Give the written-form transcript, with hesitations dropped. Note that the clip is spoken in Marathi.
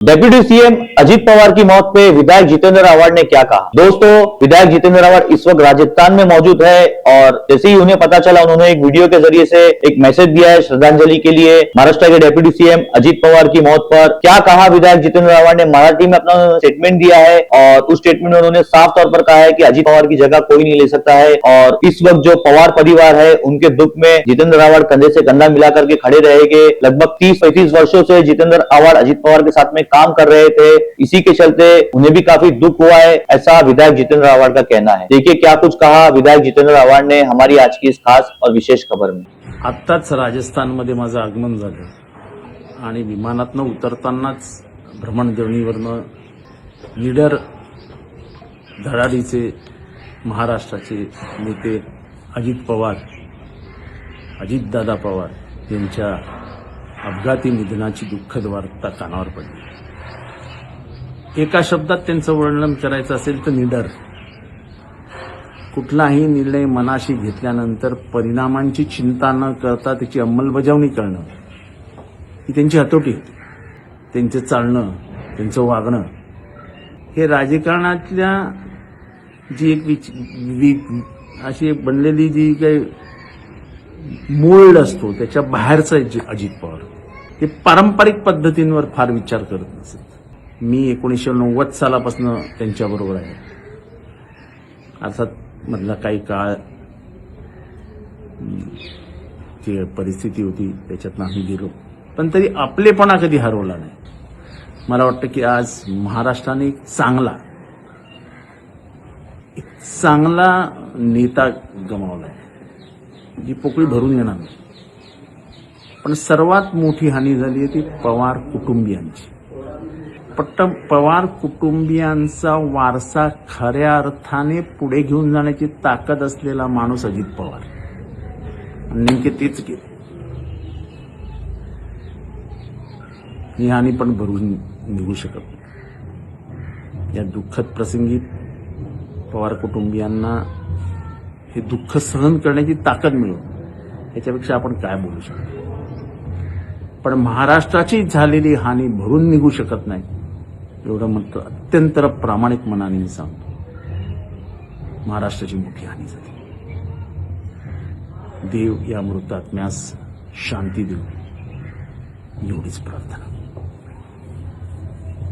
डेप्यूटी सीएम अजीत पवार की मौत पे विधायक जितेंद्र आवाड ने क्या कहा। दोस्तों, विधायक जितेंद्र आवाड इस वक्त राजस्थान में मौजूद है और जैसे ही उन्हें पता चला, उन्होंने एक वीडियो के जरिए से एक मैसेज दिया है श्रद्धांजलि के लिए महाराष्ट्र के डेप्यूटी सीएम अजीत पवार की मौत पर। क्या कहा विधायक जितेंद्र आवाड ने, मराठी में अपना स्टेटमेंट दिया है और उस स्टेटमेंट में उन्होंने साफ तौर पर कहा है कि अजीत पवार की जगह कोई नहीं ले सकता है और इस वक्त जो पवार परिवार है उनके दुख में जितेंद्र आवाड कंधे से कंधा मिला करके खड़े रहेंगे। लगभग 30-35 वर्षों से जितेंद्र आवाड अजीत पवार के साथ में काम कर रहे थे, इसी के चलते उन्हें भी काफी दुख हुआ है, ऐसा विधायक जितेंद्र आवाड का कहना है। देखिए क्या कुछ कहा विधायक जितेंद्र आवाड ने हमारी आज की इस खास और विशेष खबर में। आत्ताच राजस्थानमध्ये माझं आगमन झालं आणि विमानातनं उतरतानाच भ्रमणध्वनीवरनं लीडर धडाडीचे महाराष्ट्राचे नेते अजित पवार, अजितदादा पवार यांच्या अपघाती निधनाची दुःखद वार्ता कानावर पडली। एका शब्दात त्यांचं वर्णन करायचं असेल तर निडर। कुठलाही निर्णय मनाशी घेतल्यानंतर परिणामांची चिंता न करता त्याची अंमलबजावणी करणं ही त्यांची हतोटी, त्यांचं चालणं, त्यांचं वागणं हे राजकारणातल्या जी एक अशी बनलेली जी काही मोल्ड असतो त्याच्या बाहेरचं अजित पवार ते पारंपरिक पद्धतींवर फार विचार करत नसत। मी 1990 सालापासून त्यांच्याबरोबर आहे। अर्थात मधला काही काळ जी परिस्थिती होती त्याच्यातनं आम्ही गेलो, पण तरी आपलेपणा कधी हरवला नाही। मला वाटतं की आज महाराष्ट्राने एक चांगला नेता गमावलाय, जी पोकळी भरून येणार नाही। पण सर्वात मोठी हानी झाली ती पवार कुटुंबियांची। पवार कुटुंबियांचा वारसा खऱ्या अर्थाने पुढे घेऊन जाण्याची ताकद असलेला माणूस अजित पवार, नेमके तेच केले। ही हानी पण भरून निघू शकत नाही। या दुःखद प्रसंगी पवार कुटुंबियांना हे दुःख सहन करण्याची ताकद मिळवून याच्यापेक्षा आपण काय बोलू शकतो। पण महाराष्ट्राची झालेली हानी भरून निघू शकत नाही एवढं म्हणतो अत्यंत प्रामाणिक मनाने मी सांगतो। महाराष्ट्राची मोठी हानी झाली। देव या मृतात्म्यास शांती देऊ एवढीच प्रार्थना।